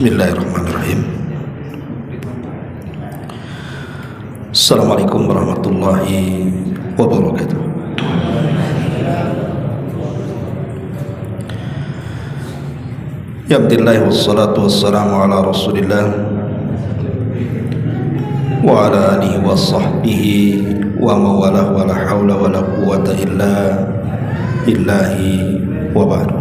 Bismillahirrahmanirrahim. Assalamualaikum warahmatullahi wabarakatuh. Ya Abdillah wassalatu wassalamu ala Rasulillah wa ala alihi wa sahbihi wa mawalah wa la hawla wa la quwwata illa billahi wa ba'd.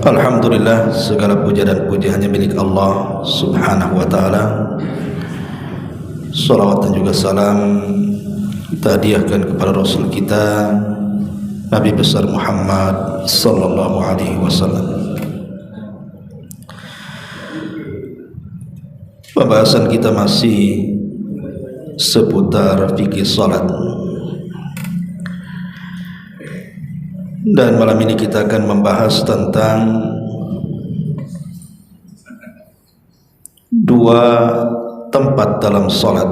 Alhamdulillah, segala puja dan puji hanya milik Allah subhanahu wa ta'ala. Salawat dan juga salam kita hadiahkan kepada Rasul kita Nabi besar Muhammad sallallahu alaihi wasallam. Pembahasan kita masih seputar fikih salat. Dan malam ini kita akan membahas tentang dua tempat dalam salat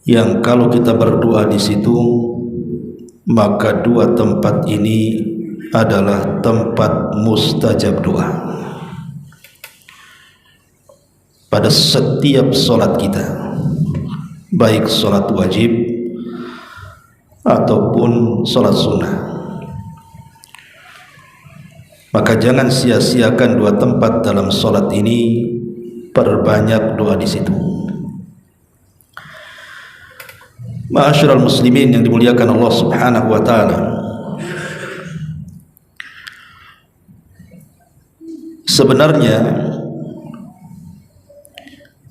yang kalau kita berdoa di situ, maka dua tempat ini adalah tempat mustajab doa pada setiap salat kita, baik salat wajib ataupun salat sunnah. Maka jangan sia-siakan dua tempat dalam salat ini, perbanyak doa di situ. Ma'asyiral muslimin yang dimuliakan Allah subhanahu wa ta'ala, sebenarnya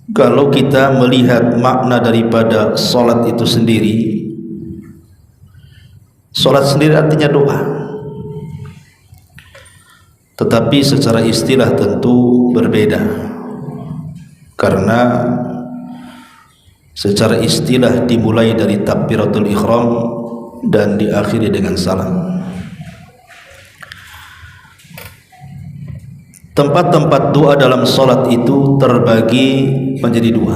kalau kita melihat makna daripada salat itu sendiri, salat sendiri artinya doa, tetapi secara istilah tentu berbeda, karena secara istilah dimulai dari takbiratul ihram dan diakhiri dengan salam. Tempat-tempat doa dalam salat itu terbagi menjadi dua.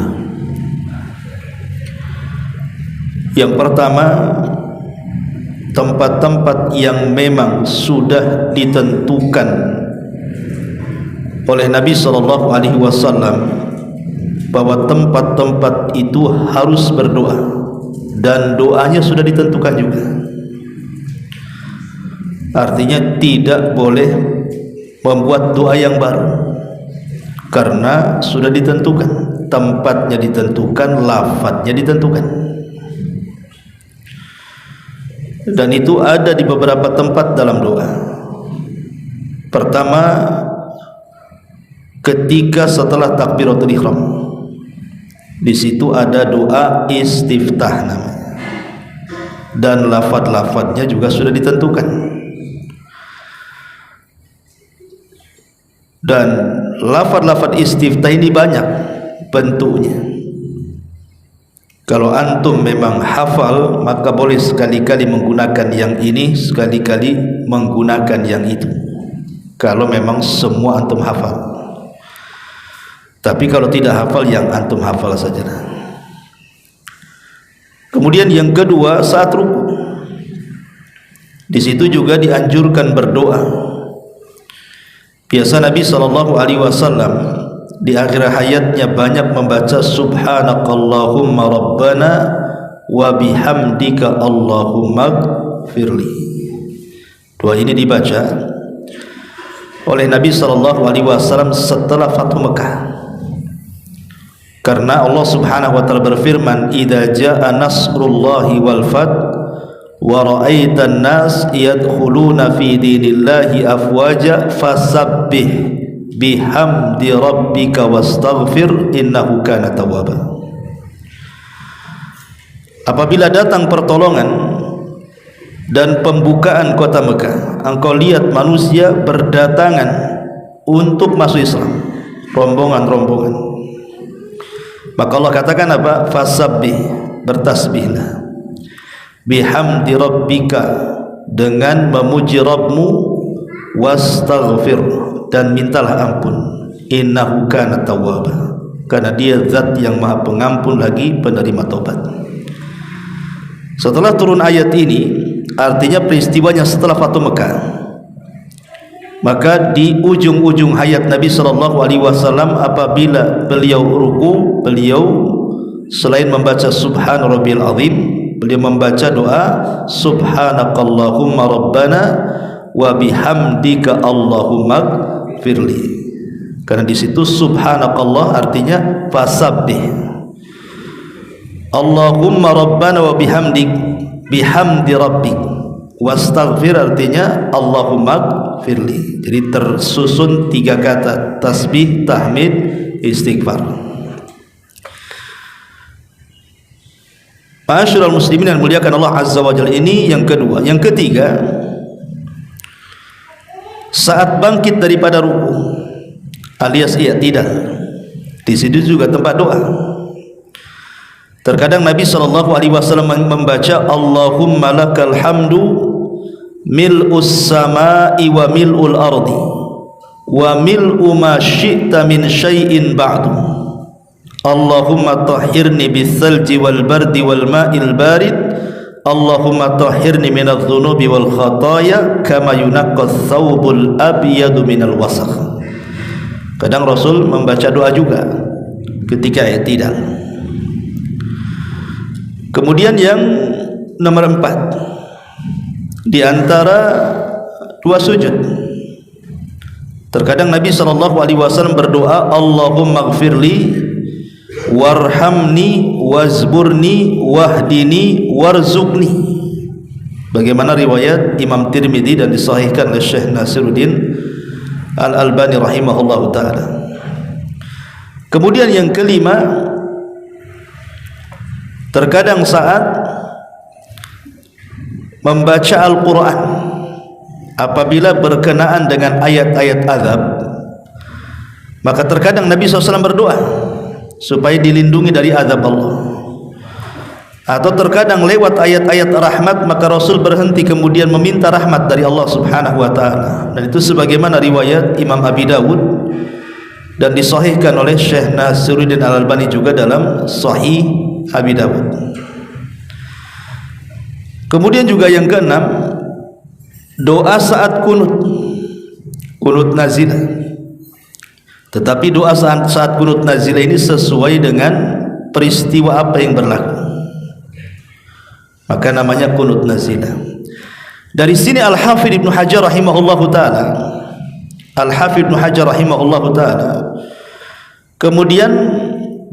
Yang pertama, tempat-tempat yang memang sudah ditentukan oleh Nabi sallallahu alaihi wasallam bahwa tempat-tempat itu harus berdoa dan doanya sudah ditentukan juga. Artinya tidak boleh membuat doa yang baru, karena sudah ditentukan, tempatnya ditentukan, lafadznya ditentukan. Dan itu ada di beberapa tempat dalam doa. Pertama, ketika setelah takbiratul ihram, di situ ada doa istiftah namanya, dan lafaz-lafaznya juga sudah ditentukan. Dan lafaz-lafaz istiftah ini banyak bentuknya. Kalau antum memang hafal, maka boleh sekali-kali menggunakan yang ini, sekali-kali menggunakan yang itu, kalau memang semua antum hafal. Tapi kalau tidak hafal, yang antum hafal saja. Kemudian yang kedua, saat ruku, di situ juga dianjurkan berdoa. Biasa Nabi sallallahu alaihi wasallam di akhir hayatnya banyak membaca subhanakallahumma rabbana wa bihamdika allahumma gfirli. Doa ini dibaca oleh Nabi sallallahu alaihi wasallam setelah Fathu Mekah, karena Allah subhanahu wa ta'ala berfirman, idza jaa nasrullahi wal fath wa ra'aitan nas yadkhuluna fi dinillahi afwaja fasabbih bihamdi rabbika wastaghfir innahu kana tawwaba. Apabila datang pertolongan dan pembukaan kota Mekah, engkau lihat manusia berdatangan untuk masuk Islam, rombongan-rombongan, maka Allah katakan apa? Fasabbih, bertasbihlah, bihamdi rabbika, dengan memuji Rabbmu, wastaghfir, dan mintalah ampun, innahu kana tawwaba, karena dia zat yang maha pengampun lagi penerima taubat. Setelah turun ayat ini, artinya peristiwanya setelah Fathu Mekah. Maka di ujung-ujung hayat Nabi SAW, apabila beliau ruku, beliau selain membaca Subhan Rabbil Azim, beliau membaca doa Subhanakallahumma Rabbana wa bihamdika Allahumma firli. Karena di situ Subhanakallah artinya fasabbih. Allahumma Rabbana wa bihamdik, bihamdi rabbik, wastaghfir artinya Allahumma firli. Jadi tersusun 3 kata, tasbih, tahmid, istighfar. Ma'asyiral muslimin yang muliakan Allah Azza wa Jalla, ini yang kedua. Yang ketiga, saat bangkit daripada ruku alias i'tidal, di situ juga tempat doa. Terkadang Nabi SAW membaca Allahumma lakal hamdu mil'us samai wa mil'ul ardi wa mil'u ma syi'ta min syai'in ba'du. Allahumma tahhirni bis-salji wal bardi wal ma'il barid. Allahumma tahhirni minadh dhunubi wal khataya kama yunaqqas thawbul abyadu minal wasakh. Kadang Rasul membaca doa juga ketika i'tidal. Kemudian yang nomor 4, di antara 2 sujud, terkadang Nabi SAW berdoa Allahumma gfirli warhamni wazburni wahdini warzuqni, bagaimana riwayat Imam Tirmidzi dan disahihkan oleh Syekh Nasiruddin Al-Albani rahimahullahu ta'ala. Kemudian yang kelima, terkadang saat membaca Al-Quran, apabila berkenaan dengan ayat-ayat azab, maka terkadang Nabi SAW berdoa supaya dilindungi dari azab Allah. Atau terkadang lewat ayat-ayat rahmat, maka Rasul berhenti kemudian meminta rahmat dari Allah Subhanahu wa ta'ala. Dan itu sebagaimana riwayat Imam Abi Dawud dan disahihkan oleh Syekh Nasiruddin Al-Albani juga dalam Sahih Abi Dawud. Kemudian juga yang keenam, doa saat kunut nazilah. Tetapi doa saat kunut nazilah ini sesuai dengan peristiwa apa yang berlaku, maka namanya kunut nazilah. Dari sini Al-Hafidh Ibnu Hajar rahimahullahu ta'ala, Al-Hafidh Ibnu Hajar rahimahullahu ta'ala, kemudian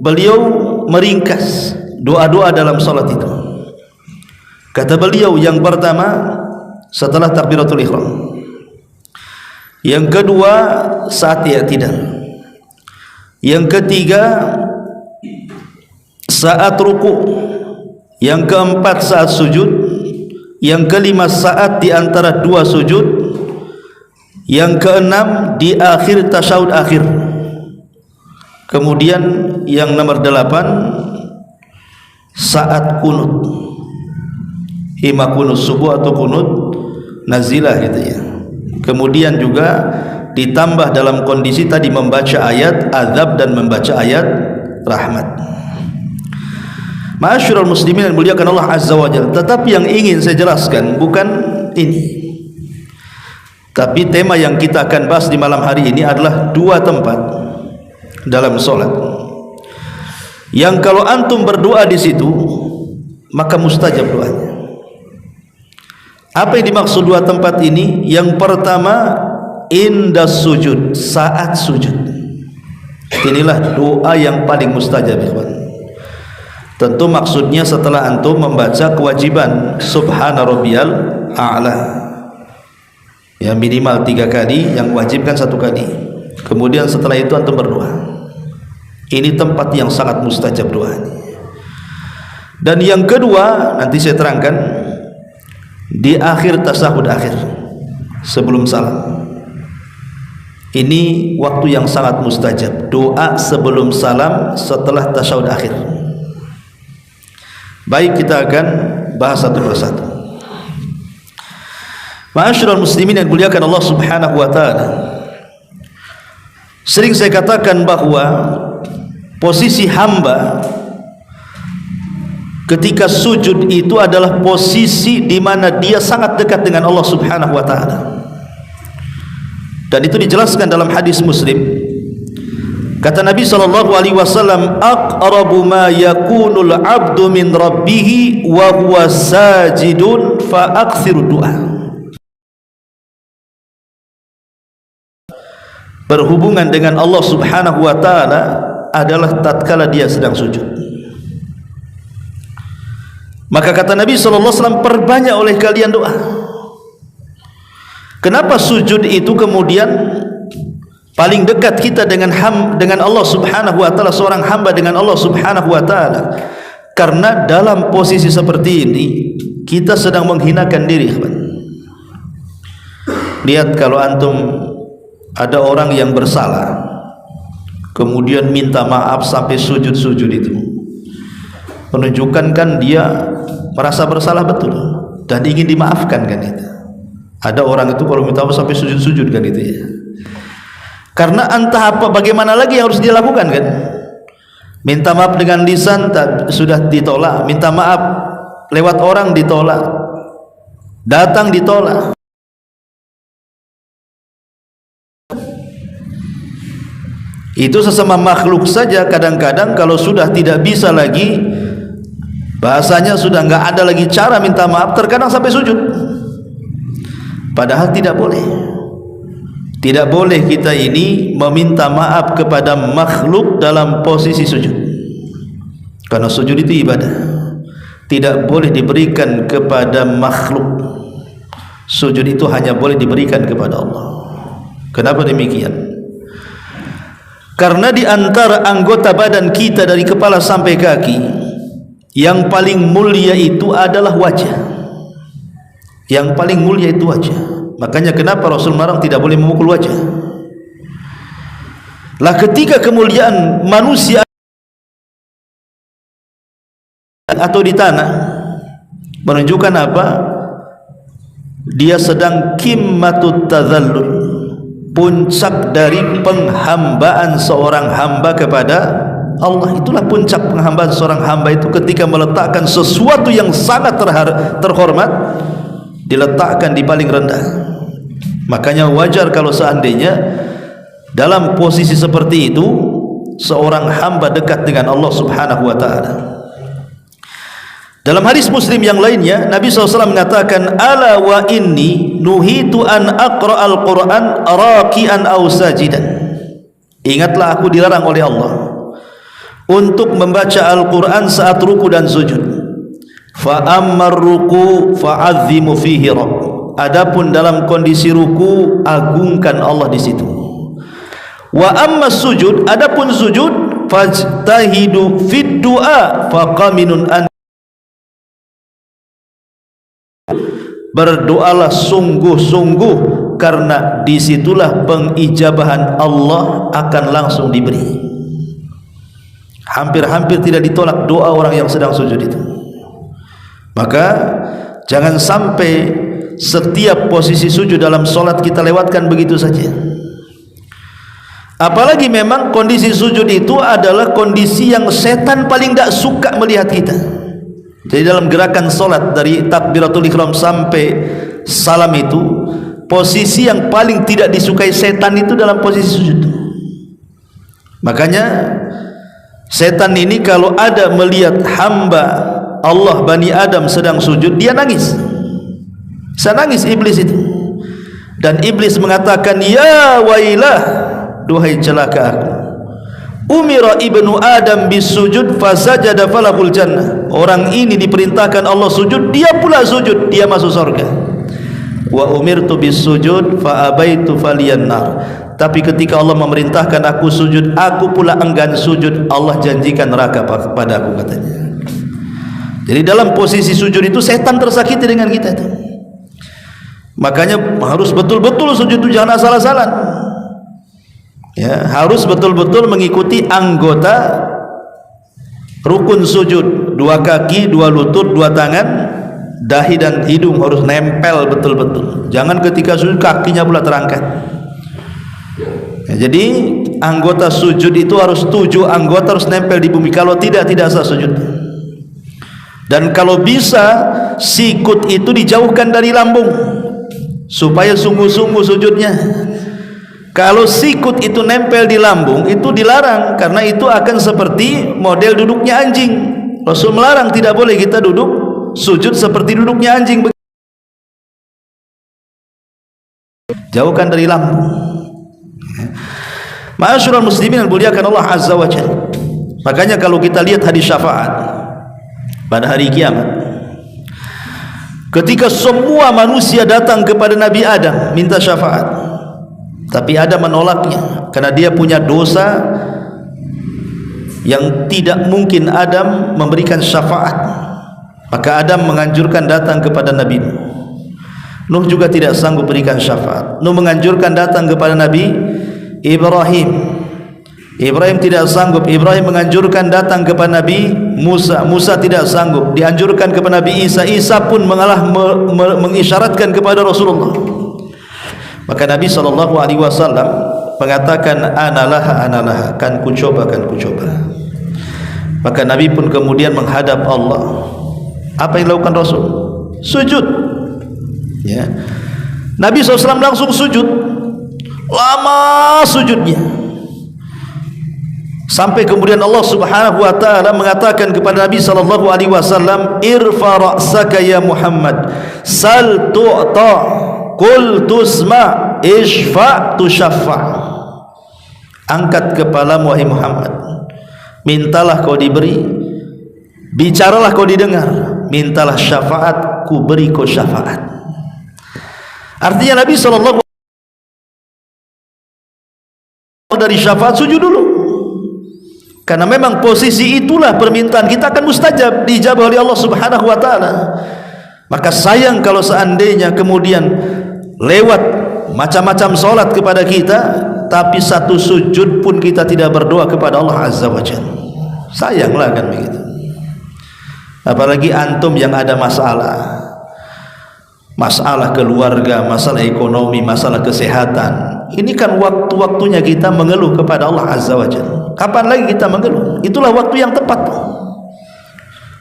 beliau meringkas doa-doa dalam salat itu. Kata beliau, yang pertama setelah takbiratul ihram, yang kedua saat i'tidal, yang ketiga saat ruku, yang keempat saat sujud, yang kelima saat di antara 2 sujud, yang keenam di akhir tasyahud akhir, kemudian yang nomor 8 saat kunut, ima kunut subuh atau kunut nazilah gitu ya. Kemudian juga ditambah dalam kondisi tadi membaca ayat azab dan membaca ayat rahmat. Ma'asyiral muslimin yang muliakan Allah Azza wa Jalla. Tetapi yang ingin saya jelaskan bukan ini, tapi tema yang kita akan bahas di malam hari ini adalah 2 tempat dalam solat yang kalau antum berdoa di situ maka mustajab doanya. Apa yang dimaksud 2 tempat ini? Yang pertama, indas sujud, saat sujud. Inilah doa yang paling mustajab, ikhwan. Tentu maksudnya setelah antum membaca kewajiban Subhana Rabbiyal A'la, ya minimal 3 kali, yang wajib kan 1 kali. Kemudian setelah itu antum berdoa. Ini tempat yang sangat mustajab doanya. Dan yang kedua nanti saya terangkan, di akhir tasyahud akhir sebelum salam. Ini waktu yang sangat mustajab, doa sebelum salam setelah tasyahud akhir. Baik, kita akan bahas satu persatu. Ma'asyiral muslimin yang muliakan Allah Subhanahu wa ta'ala, sering saya katakan bahwa posisi hamba ketika ketika sujud itu adalah posisi di mana dia sangat dekat dengan Allah Subhanahu wa taala. Dan itu dijelaskan dalam hadis Muslim. Kata Nabi sallallahu alaihi wasallam, aqrabu ma yakunul 'abdu min rabbih wa huwa sajidun fa aktsiru du'a. Berhubungan dengan Allah Subhanahu wa taala adalah tatkala dia sedang sujud. Maka kata Nabi sallallahu alaihi wasallam, perbanyak oleh kalian doa. Kenapa sujud itu kemudian paling dekat kita dengan Allah Subhanahu wa taala, seorang hamba dengan Allah Subhanahu wa taala? Karena dalam posisi seperti ini kita sedang menghinakan diri. Lihat kalau antum ada orang yang bersalah kemudian minta maaf sampai sujud-sujud, itu menunjukkan kan dia merasa bersalah betul dan ingin dimaafkan kan itu. Ada orang itu kalau minta maaf sampai sujud-sujud kan itu ya. Karena entah apa bagaimana lagi yang harus dia lakukan kan. Minta maaf dengan lisan sudah ditolak, minta maaf lewat orang ditolak, datang ditolak. Itu sesama makhluk saja kadang-kadang kalau sudah tidak bisa lagi, bahasanya sudah enggak ada lagi cara minta maaf, terkadang sampai sujud. Padahal tidak boleh. Tidak boleh kita ini meminta maaf kepada makhluk dalam posisi sujud. Karena sujud itu ibadah. Tidak boleh diberikan kepada makhluk. Sujud itu hanya boleh diberikan kepada Allah. Kenapa demikian? Karena di antara anggota badan kita dari kepala sampai kaki, yang paling mulia itu adalah wajah. Yang paling mulia itu wajah. Makanya kenapa Rasul melarang tidak boleh memukul wajah. Lah ketika kemuliaan manusia atau di tanah menunjukkan apa? Dia sedang qimmatut tadzallul, puncak dari penghambaan seorang hamba kepada Allah. Itulah puncak penghambaan seorang hamba itu ketika meletakkan sesuatu yang sangat terhormat, diletakkan di paling rendah. Makanya wajar kalau seandainya dalam posisi seperti itu seorang hamba dekat dengan Allah Subhanahu wa taala. Dalam hadis Muslim yang lainnya Nabi SAW mengatakan, ala wa inni nuhitu an aqra'al Qur'an raqi'an aw sajidan. Ingatlah aku dilarang oleh Allah untuk membaca Al-Quran saat ruku dan sujud. Fa ammar ruku fa'azzimu fihi rabb. Adapun dalam kondisi ruku, agungkan Allah di situ. Wa amma sujud, adapun sujud, fajtahidu fid du'a faqaminun an. Berdoalah sungguh-sungguh, karena disitulah pengijabahan Allah akan langsung diberi. Hampir-hampir tidak ditolak doa orang yang sedang sujud itu. Maka jangan sampai setiap posisi sujud dalam solat kita lewatkan begitu saja. Apalagi memang kondisi sujud itu adalah kondisi yang setan paling tidak suka melihat kita. Jadi dalam gerakan solat dari takbiratul ihram sampai salam itu, posisi yang paling tidak disukai setan itu dalam posisi sujud. Makanya setan ini kalau ada melihat hamba Allah Bani Adam sedang sujud, dia nangis. Saya nangis iblis itu. Dan iblis mengatakan, ya wailah, duhai celaka aku. Umira ibnu Adam bisujud fasajada falahul jannah. Orang ini diperintahkan Allah sujud, dia pula sujud, dia masuk surga. Wa umirtu bisujud fa abaitu faliyannar. Tapi ketika Allah memerintahkan aku sujud, aku pula enggan sujud, Allah janjikan neraka pada aku, katanya. Jadi dalam posisi sujud itu setan tersakiti dengan kita itu. Makanya harus betul-betul sujud itu jangan asal-asalan. Ya, harus betul-betul mengikuti anggota rukun sujud. 2 kaki, 2 lutut, 2 tangan, dahi dan hidung harus nempel betul-betul. Jangan ketika sujud kakinya pula terangkat. Ya, jadi anggota sujud itu harus 7 anggota harus nempel di bumi. Kalau tidak sah sujud. Dan kalau bisa sikut itu dijauhkan dari lambung supaya sungguh-sungguh sujudnya. Kalau sikut itu nempel di lambung itu dilarang, karena itu akan seperti model duduknya anjing. Rasul melarang, tidak boleh kita duduk sujud seperti duduknya anjing. Jauhkan dari lambung. Ma'asyiral muslimin yang dimuliakan Allah Azza wa Jalla. Makanya kalau kita lihat hadis syafaat pada hari kiamat, ketika semua manusia datang kepada Nabi Adam minta syafaat, tapi Adam menolaknya karena dia punya dosa yang tidak mungkin Adam memberikan syafaat. Maka Adam menganjurkan datang kepada Nabi Nuh. Nuh juga tidak sanggup berikan syafaat. Nuh menganjurkan datang kepada Nabi Ibrahim. Ibrahim tidak sanggup. Ibrahim menganjurkan datang kepada Nabi Musa. Musa tidak sanggup. Dianjurkan kepada Nabi Isa. Isa pun mengisyaratkan kepada Rasulullah. Maka Nabi SAW mengatakan, Analah, kan ku coba. Maka Nabi pun kemudian menghadap Allah. Apa yang dilakukan Rasul? Sujud. Ya. Nabi SAW langsung sujud. Lama sujudnya. Sampai kemudian Allah Subhanahu wa taala mengatakan kepada Nabi sallallahu alaihi wasallam, "Irfa ra'saka ya Muhammad, sal tu'ta, qul tusma, ishfa tushaffa." Angkat kepalamu wahai Muhammad, mintalah kau diberi, bicaralah kau didengar, mintalah syafaat, ku beri kau syafaat. Artinya Nabi sallallahu dari syafaat sujud dulu. Karena memang posisi itulah permintaan kita akan mustajab, dijawab oleh Allah Subhanahu wa taala. Maka sayang kalau seandainya kemudian lewat macam-macam salat kepada kita, tapi satu sujud pun kita tidak berdoa kepada Allah Azza wa Jalla. Sayanglah kan begitu. Apalagi antum yang ada masalah keluarga, masalah ekonomi, masalah kesehatan. Ini kan waktu-waktunya kita mengeluh kepada Allah Azza wa Jalla. Kapan lagi kita mengeluh? Itulah waktu yang tepat.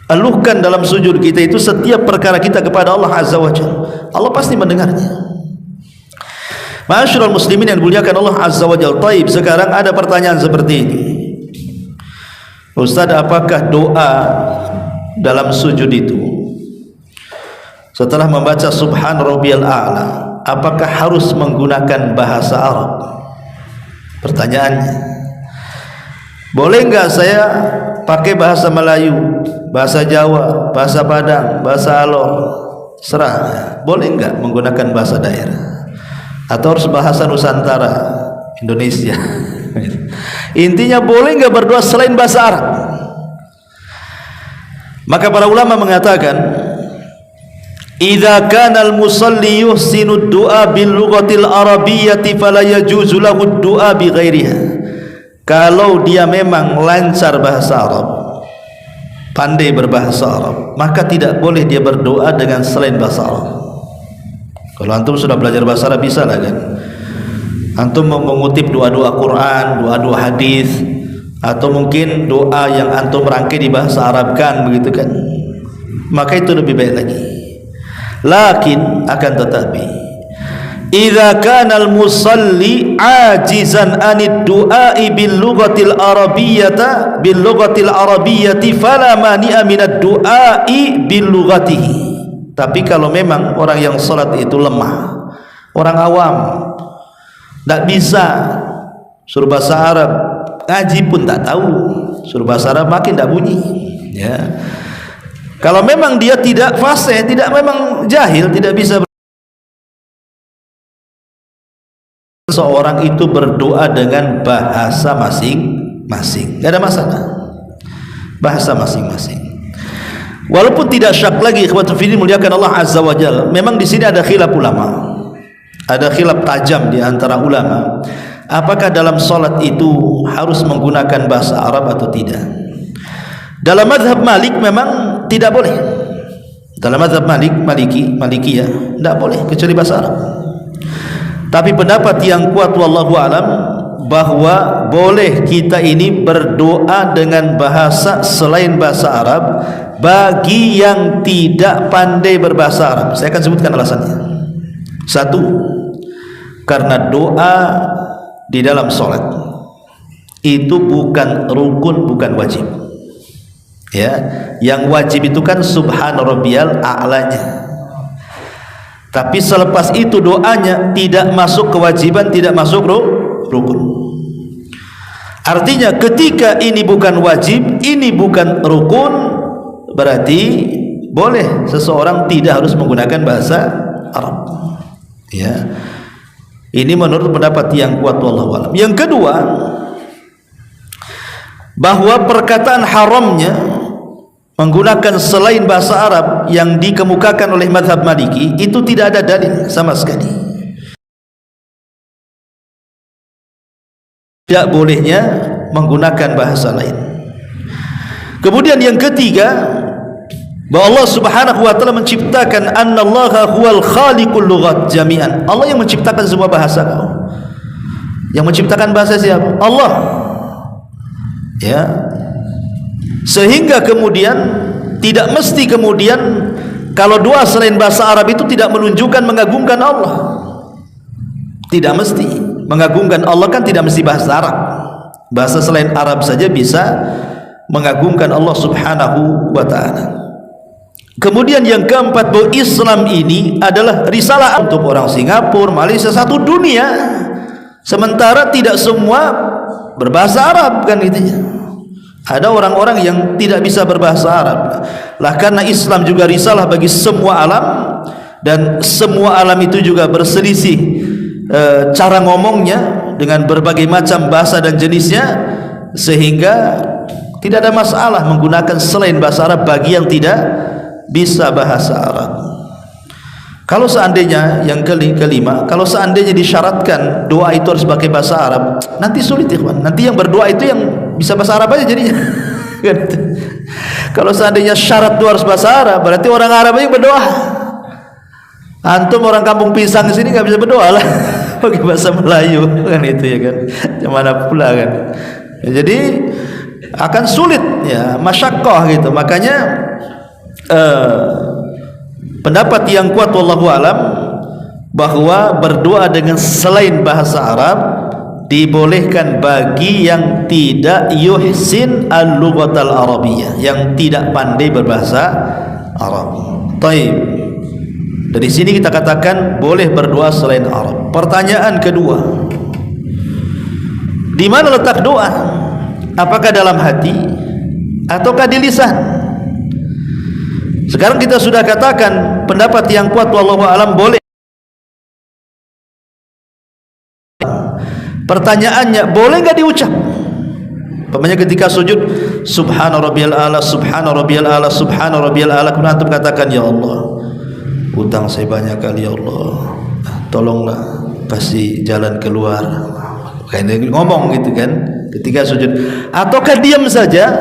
Eluhkan dalam sujud kita itu setiap perkara kita kepada Allah Azza wa Jalla. Allah pasti mendengarnya. Ma'asyiral muslimin yang dimuliakan Allah Azza wa Jalla. Taib, sekarang ada pertanyaan seperti ini. Ustaz, apakah doa dalam sujud itu setelah membaca Subhan Rabbiyal A'la, apakah harus menggunakan bahasa Arab? Pertanyaannya, boleh enggak saya pakai bahasa Melayu, bahasa Jawa, bahasa Padang, bahasa Alor? Serah. Boleh enggak menggunakan bahasa daerah? Atau harus bahasa Nusantara, Indonesia? Intinya boleh enggak berdoa selain bahasa Arab? Maka para ulama mengatakan, idza kana al-musalli yuhsinu ad-du'a bil lughatil arabiyyati fala yajuzu lahu ad-du'a bi ghairiha. Kalau dia memang lancar bahasa Arab, pandai berbahasa Arab, maka tidak boleh dia berdoa dengan selain bahasa Arab. Kalau antum sudah belajar bahasa Arab, bisa lah kan antum mengutip doa-doa Quran, doa-doa hadis, atau mungkin doa yang antum rangkai di bahasa Arab kan, begitu kan, maka itu lebih baik lagi. Lakin akan tetapi, idza kana al-musalli ajizan anid du'a'i bil lughatil arabiyyati fala mani'a minad du'a'i bil lughatihi. Tapi kalau memang orang yang salat itu lemah, orang awam, tidak bisa suruh bahasa Arab, ngaji pun tak tahu, suruh bahasa Arab makin tidak bunyi, ya. Kalau memang dia tidak fasih, tidak memang jahil, tidak bisa, seorang itu berdoa dengan bahasa masing-masing, tidak ada masalah, bahasa masing-masing. Walaupun tidak syak lagi, ikhwatul fillah muliakan Allah Azza wa Jalla, memang di sini ada khilaf ulama, ada khilaf tajam di antara ulama, apakah dalam salat itu harus menggunakan bahasa Arab atau tidak. Dalam mazhab Malik memang tidak boleh. Dalam mazhab Malikiyah tidak boleh kecuali bahasa Arab. Tapi pendapat yang kuat wallahu alam bahwa boleh kita ini berdoa dengan bahasa selain bahasa Arab bagi yang tidak pandai berbahasa Arab. Saya akan sebutkan alasannya. Satu, karena doa di dalam sholat itu bukan rukun, bukan wajib. Ya, yang wajib itu kan subhana rabbiyal a'lanya. Tapi selepas itu doanya tidak masuk kewajiban, tidak masuk rukun. Artinya ketika ini bukan wajib, ini bukan rukun, berarti boleh seseorang tidak harus menggunakan bahasa Arab. Ya, ini menurut pendapat yang kuat wallahu a'lam. Yang kedua, bahwa perkataan haramnya menggunakan selain bahasa Arab yang dikemukakan oleh mazhab Maliki itu tidak ada dalil sama sekali. Tidak bolehnya menggunakan bahasa lain. Kemudian yang ketiga, bahwa Allah Subhanahu wa taala menciptakan annallaha huwal khaliqul lughat jami'an. Allah yang menciptakan semua bahasa. Yang menciptakan bahasa siapa? Allah. Ya. Sehingga kemudian tidak mesti kemudian kalau doa selain bahasa Arab itu tidak menunjukkan mengagungkan Allah. Tidak mesti mengagungkan Allah, kan tidak mesti bahasa Arab. Bahasa selain Arab saja bisa mengagungkan Allah Subhanahu wa taala. Kemudian yang keempat, bahwa Islam ini adalah risalah untuk orang Singapura, Malaysia, satu dunia. Sementara tidak semua berbahasa Arab, kan intinya. Ada orang-orang yang tidak bisa berbahasa Arab. Lah karena Islam juga risalah bagi semua alam, dan semua alam itu juga berselisih cara ngomongnya dengan berbagai macam bahasa dan jenisnya, sehingga tidak ada masalah menggunakan selain bahasa Arab bagi yang tidak bisa bahasa Arab. Kalau seandainya yang kelima, kalau seandainya disyaratkan doa itu harus pakai bahasa Arab, nanti sulit ikhwan. Nanti yang berdoa itu yang bisa bahasa Arab aja jadinya. Kalau seandainya syarat doa harus bahasa Arab, berarti orang Arab aja berdoa. Antum orang kampung pisang di sini nggak bisa berdoa lah pakai bahasa Melayu, kan itu ya kan. Mana pula kan. Ya, jadi akan sulit ya, masyaqqah gitu. Makanya pendapat yang kuat wallahu alam bahwa berdoa dengan selain bahasa Arab dibolehkan bagi yang tidak yuhsin al-lughatal arabiyyah, yang tidak pandai berbahasa Arab. Taib. Dari sini kita katakan boleh berdoa selain Arab. Pertanyaan kedua, di mana letak doa? Apakah dalam hati ataukah di lisan? Sekarang kita sudah katakan pendapat yang kuat wallahu alam boleh. Pertanyaannya, boleh enggak diucap? Umpamanya ketika sujud, subhana rabbiyal a'la, subhana rabbiyal a'la, subhana rabbiyal a'la, kemudian antum katakan, ya Allah, utang saya banyak kali ya Allah, tolonglah kasih jalan keluar. Kayak ngomong gitu kan ketika sujud. Ataukah diam saja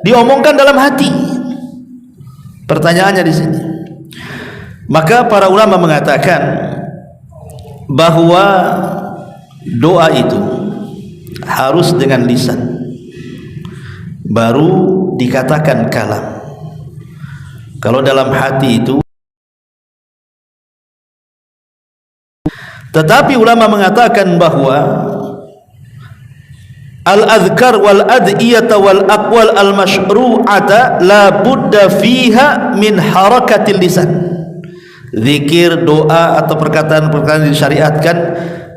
diomongkan dalam hati? Pertanyaannya di sini. Maka para ulama mengatakan bahwa doa itu harus dengan lisan, baru dikatakan kalam. Kalau dalam hati itu. Tetapi ulama mengatakan bahwa al-adhkar wal ad'iyata wal aqwal al-masyru'ata la budda fiha min harakatil lisan. Zikir, doa atau perkataan-perkataan yang disyariatkan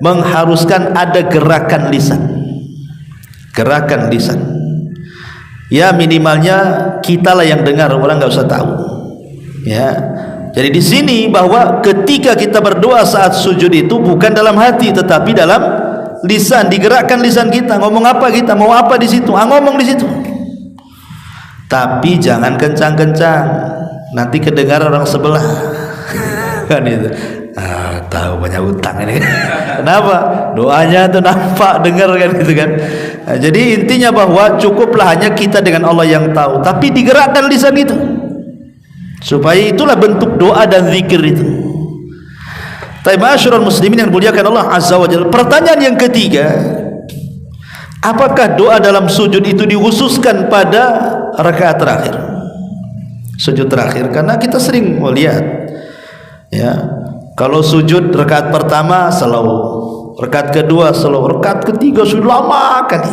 mengharuskan ada gerakan lisan. Gerakan lisan. Ya minimalnya kitalah yang dengar, orang enggak usah tahu. Ya. Jadi di sini bahwa ketika kita berdoa saat sujud itu bukan dalam hati tetapi dalam lisan, digerakkan lisan kita. Ngomong apa kita, mau apa di situ, ngomong di situ. Tapi jangan kencang-kencang, nanti kedengaran orang sebelah. Kan itu. Tahu banyak utang ini. Kenapa? Doanya tuh nampak dengar kan gitu kan. Nah, jadi intinya bahwa cukuplah hanya kita dengan Allah yang tahu, tapi digerakkan lisan itu. Supaya itulah bentuk doa dan zikir itu. Ma'asyiral muslimin yang dimuliakan Allah Azza wa Jalla. Pertanyaan yang ketiga, apakah doa dalam sujud itu dikhususkan pada rakaat terakhir? sujud terakhir, karena kita sering melihat ya, kalau sujud rakaat pertama slow, rakaat kedua slow, rakaat ketiga sudah lama kali.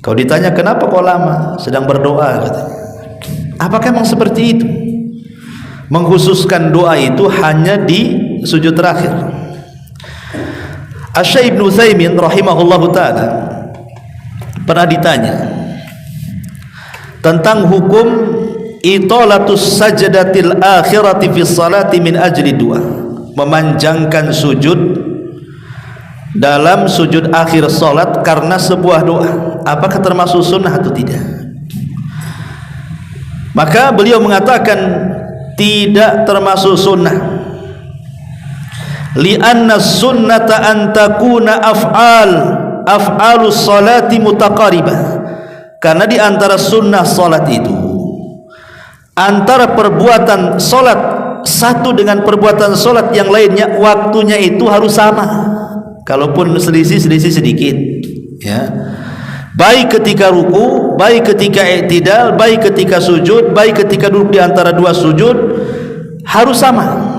Kau ditanya kenapa kau lama? Sedang berdoa katanya. Apakah memang seperti itu? Mengkhususkan doa itu hanya di sujud terakhir. Asy-Syaikh Ibnu Utsaimin rahimahullahu taala pernah ditanya tentang hukum italatus sajdatil akhirati fi salati min ajli du'a, memanjangkan sujud dalam sujud akhir salat karena sebuah doa, apakah termasuk sunnah atau tidak? Maka beliau mengatakan tidak termasuk sunnah. Li'anna sunnata an takuna af'alus salati mutaqaribah, karena di antara sunnah salat itu, antara perbuatan salat satu dengan perbuatan salat yang lainnya, waktunya itu harus sama, kalaupun selisih sedikit ya. Baik ketika ruku, baik ketika i'tidal, baik ketika sujud, baik ketika duduk di antara dua sujud, harus sama.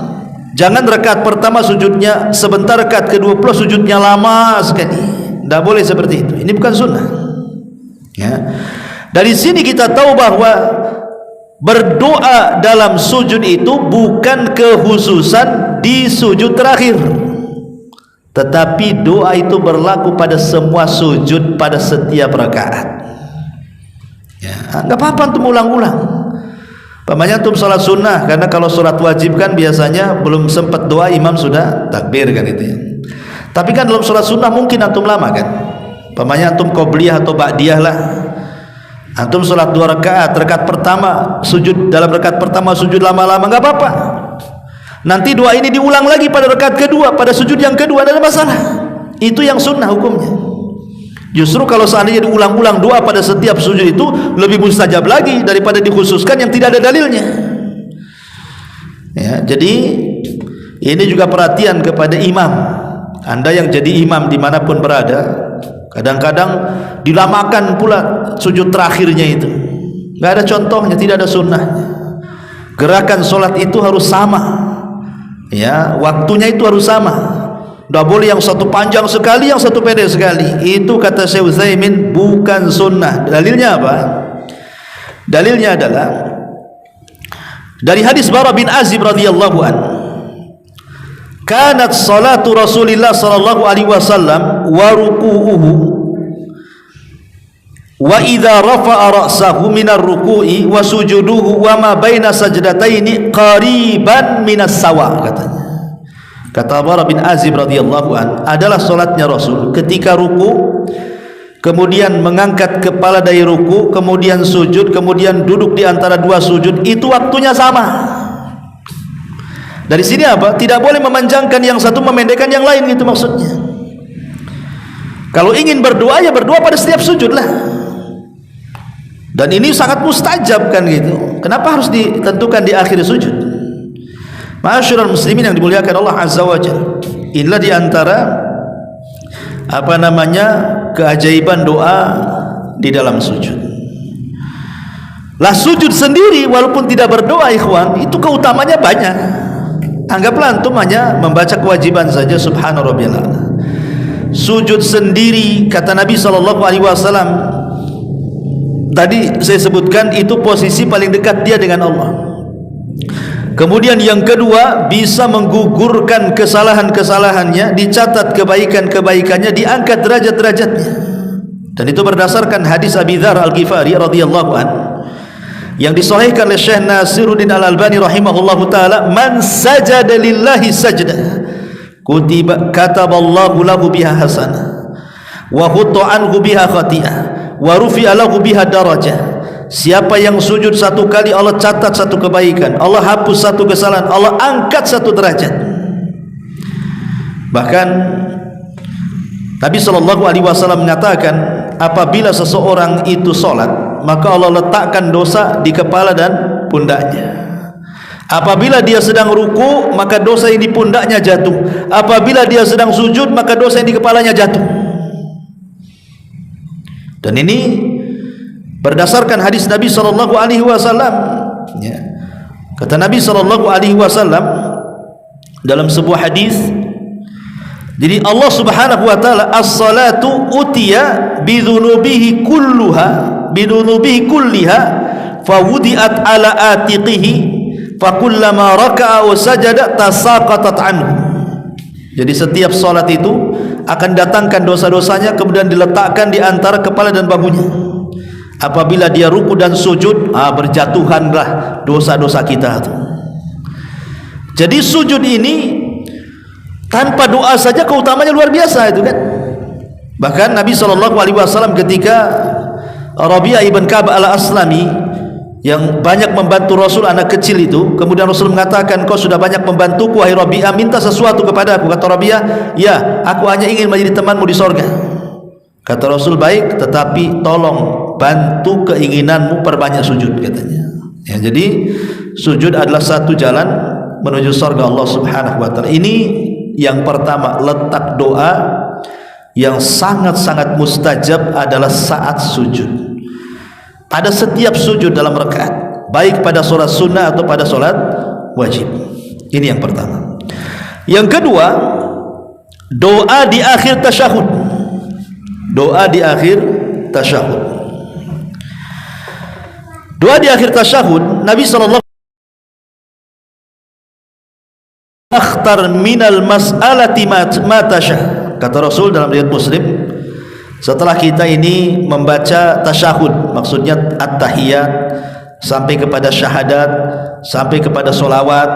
Jangan rakaat pertama sujudnya sebentar, rakaat kedua pula sujudnya lama sekali. Tidak boleh seperti itu. Ini bukan sunnah ya. Dari sini kita tahu bahwa berdoa dalam sujud itu bukan kekhususan di sujud terakhir, tetapi doa itu berlaku pada semua sujud pada setiap rakaat ya. Enggak apa-apa untuk ulang-ulang. Pamannya antum salat sunnah, karena kalau salat wajib kan biasanya belum sempat doa imam sudah takbir kan itu ya. Tapi kan dalam salat sunnah mungkin antum lama kan. Pamannya antum qobliyah atau ba'diyah lah. Antum salat 2 rakaat, rakaat pertama sujud, dalam rakaat pertama sujud lama-lama, enggak apa-apa. Nanti doa ini diulang lagi pada rakaat kedua, pada sujud yang kedua, tidak ada masalah. Itu yang sunnah hukumnya. Justru kalau seandainya diulang-ulang doa pada setiap sujud itu lebih mustajab lagi daripada dikhususkan yang tidak ada dalilnya ya. Jadi ini juga perhatian kepada imam. Anda yang jadi imam dimanapun berada, kadang-kadang dilamakan pula sujud terakhirnya itu, nggak ada contohnya, tidak ada sunnahnya. Gerakan solat itu harus sama ya, waktunya itu harus sama. Tidak boleh yang satu panjang sekali, yang satu pendek sekali. Itu kata Syekh Utsaimin bukan sunnah. Dalilnya apa? Dalilnya adalah dari hadis Bara bin Azib radhiyallahu an. Kanat salatu Rasulillah sallallahu alaihi wasallam wa ruku'uhu wa idza rafa'a ra'sahu minar ruku'i wa sujuduhu wa ma baina sajdataini qariban minas sawa, katanya. Kata Bara bin Azib radhiyallahu an, adalah salatnya Rasul ketika ruku, kemudian mengangkat kepala dari ruku, kemudian sujud, kemudian duduk di antara dua sujud, itu waktunya sama. Dari sini apa? Tidak boleh memanjangkan yang satu, memendekkan yang lain, gitu maksudnya. Kalau ingin berdoa ya berdoa pada setiap sujud lah. Dan ini sangat mustajab kan gitu. Kenapa harus ditentukan di akhir sujud? Ma'asyiral muslimin yang dimuliakan Allah Azza wa Jalla, inilah diantara keajaiban doa di dalam sujud. Lah sujud sendiri walaupun tidak berdoa ikhwan, itu keutamanya banyak. Anggaplah antum hanya membaca kewajiban saja, subhana rabbiyal a'la. Sujud sendiri kata Nabi SAW, tadi saya sebutkan itu posisi paling dekat dia dengan Allah. Kemudian yang kedua, bisa menggugurkan kesalahan-kesalahannya, dicatat kebaikan-kebaikannya, diangkat derajat-derajatnya. Dan itu berdasarkan hadis Abi Dzar Al-Ghifari radhiyallahu an yang disahihkan oleh Syekh Nasiruddin Al-Albani rahimahullahu taala, man sajada lillahi sajdah kutiba kataballahu lahu biha hasanah wa hutta anhu biha khati'ah wa rufi'a lahu biha darajah. Siapa yang sujud satu kali, Allah catat satu kebaikan, Allah hapus satu kesalahan, Allah angkat satu derajat. Bahkan Nabi SAW menyatakan, apabila seseorang itu sholat, maka Allah letakkan dosa di kepala dan pundaknya. Apabila dia sedang ruku, maka dosa yang di pundaknya jatuh. Apabila dia sedang sujud, maka dosa yang di kepalanya jatuh. Dan ini berdasarkan hadis Nabi sallallahu alaihi wasallam, ya. Kata Nabi sallallahu alaihi wasallam dalam sebuah hadis, jadi Allah Subhanahu wa taala, as-salatu utiya bidzunubihi kulliha fawudiat ala atiqihi fakullama raka'a wa sajada tasaqatat anhu. Jadi setiap salat itu akan datangkan dosa-dosanya, kemudian diletakkan di antara kepala dan bahunya. Apabila dia ruku dan sujud, berjatuhanlah dosa-dosa kita itu. Jadi sujud ini tanpa doa saja keutamanya luar biasa itu kan. Bahkan Nabi SAW ketika Rabi'ah ibn Ka'ab al-Aslami yang banyak membantu Rasul, anak kecil itu, kemudian Rasul mengatakan, kau sudah banyak membantuku wahai Rabi'ah, minta sesuatu kepada aku. Kata Rabi'ah, ya, aku hanya ingin menjadi temanmu di sorga. Kata Rasul, baik, tetapi tolong bantu keinginanmu, perbanyak sujud, katanya. Ya, jadi sujud adalah satu jalan menuju surga Allah Subhanahu wa taala. Ini yang pertama, letak doa yang sangat-sangat mustajab adalah saat sujud. Pada setiap sujud dalam rakaat, baik pada solat sunnah atau pada solat wajib. Ini yang pertama. Yang kedua, doa di akhir tasyahud. Doa di akhir tasyahud. Doa di akhir tasyahud, Nabi sallallahu akhtar minal mas'alati ma tasha. Kata Rasul dalam riwayat Muslim, setelah kita ini membaca tasyahud, maksudnya at-tahiyat, sampai kepada syahadat, sampai kepada solawat,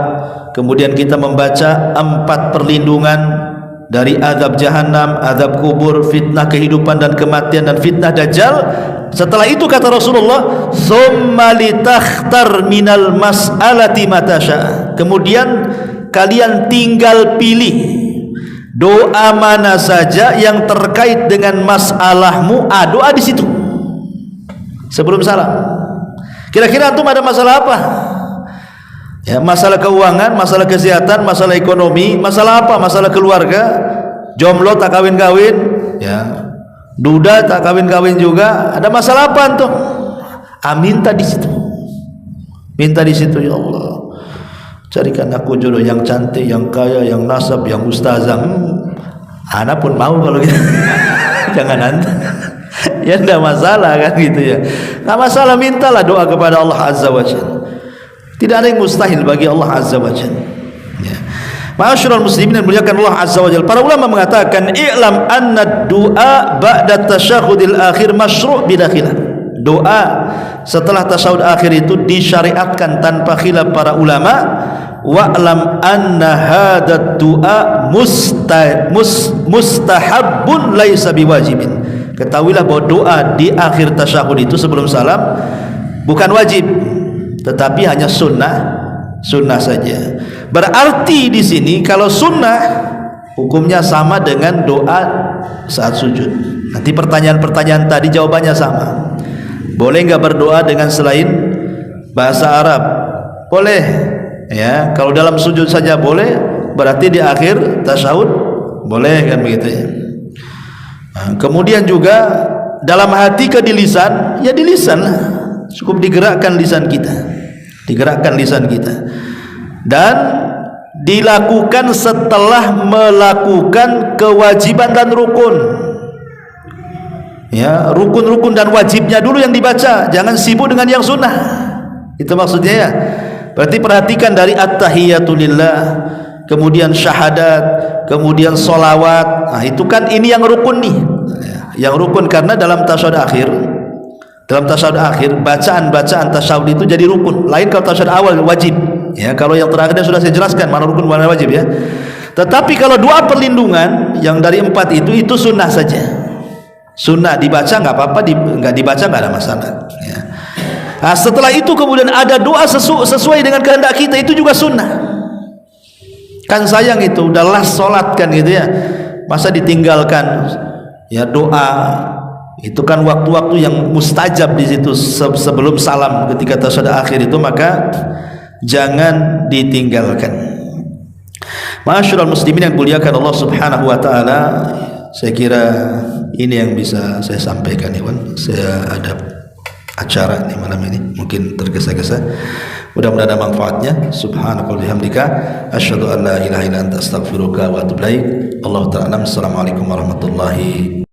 kemudian kita membaca 4 perlindungan dari azab jahannam, azab kubur, fitnah kehidupan dan kematian, dan fitnah dajjal. Setelah itu kata Rasulullah, summa litakhtar minal mas'alati ma tasha. Kemudian kalian tinggal pilih doa mana saja yang terkait dengan masalahmu, doa di situ sebelum salam. Kira-kira antum ada masalah apa? Ya, masalah keuangan, masalah kesehatan, masalah ekonomi, masalah apa? Masalah keluarga, jomblo tak kawin-kawin, ya, duda tak kawin-kawin juga. Ada masalah apa antum? Minta di situ. Minta di situ, ya Allah, carikan aku jodoh yang cantik, yang kaya, yang nasab, yang ustazah. Anak pun mau kalau gitu. Jangan anda. Ya tidak masalah kan gitu ya. Tidak masalah, mintalah doa kepada Allah Azza wa Jalla. Tidak ada yang mustahil bagi Allah Azza wa Jalla. Ya. Ma'asyiral muslimin yang muliakan Allah Azza wa Jalla. Para ulama mengatakan, i'lam anna du'a ba'da tasyahudil akhir masyru' bidakhilah. Doa setelah tasyahud akhir itu disyariatkan tanpa khilaf para ulama. Wa'lam anna hadad du'a mustahabbun laisa biwajibin. Ketahuilah bahwa doa di akhir tasyahud itu sebelum salam bukan wajib, tetapi hanya sunnah saja. Berarti di sini kalau sunnah hukumnya sama dengan doa saat sujud. Nanti pertanyaan-pertanyaan tadi jawabannya sama. Boleh enggak berdoa dengan selain bahasa Arab? Boleh. Ya, kalau dalam sujud saja boleh, berarti di akhir tasyahud boleh kan begitu ya. Kemudian juga dalam hati ke di lisan, ya di lisan lah. Cukup digerakkan lisan kita. Digerakkan lisan kita. Dan dilakukan setelah melakukan kewajiban dan rukun. Ya, rukun-rukun dan wajibnya dulu yang dibaca, jangan sibuk dengan yang sunnah. Itu maksudnya ya. Berarti perhatikan dari at-tahiyatulillah, kemudian syahadat, kemudian solawat. Nah, itu kan ini yang rukun nih. Yang rukun karena dalam tasyahud akhir, bacaan-bacaan tasyahud itu jadi rukun. Lain kalau tasyahud awal wajib. Ya, kalau yang terakhir sudah saya jelaskan mana rukun mana wajib ya. Tetapi kalau doa perlindungan yang dari 4 itu sunnah saja. Sunnah dibaca nggak apa-apa, nggak dibaca nggak ada masalah. Ya. Nah, setelah itu kemudian ada doa sesuai dengan kehendak kita, itu juga sunnah. Kan sayang itu udah last sholat kan gitu ya, masa ditinggalkan ya doa. Itu kan waktu-waktu yang mustajab di situ sebelum salam ketika tasyahud akhir itu, maka jangan ditinggalkan. Ma'asyiral muslimin yang muliakan Allah Subhanahu wa taala, saya kira ini yang bisa saya sampaikan, Iwan. Saya adab. acara nih malam ini, mungkin tergesa-gesa. Mudah-mudahan ada manfaatnya. Subhanakallahumma bihamdika asyhadu an la ilaha illa anta astaghfiruka wa atubu ilaik. Allahu ta'ala. Assalamualaikum warahmatullahi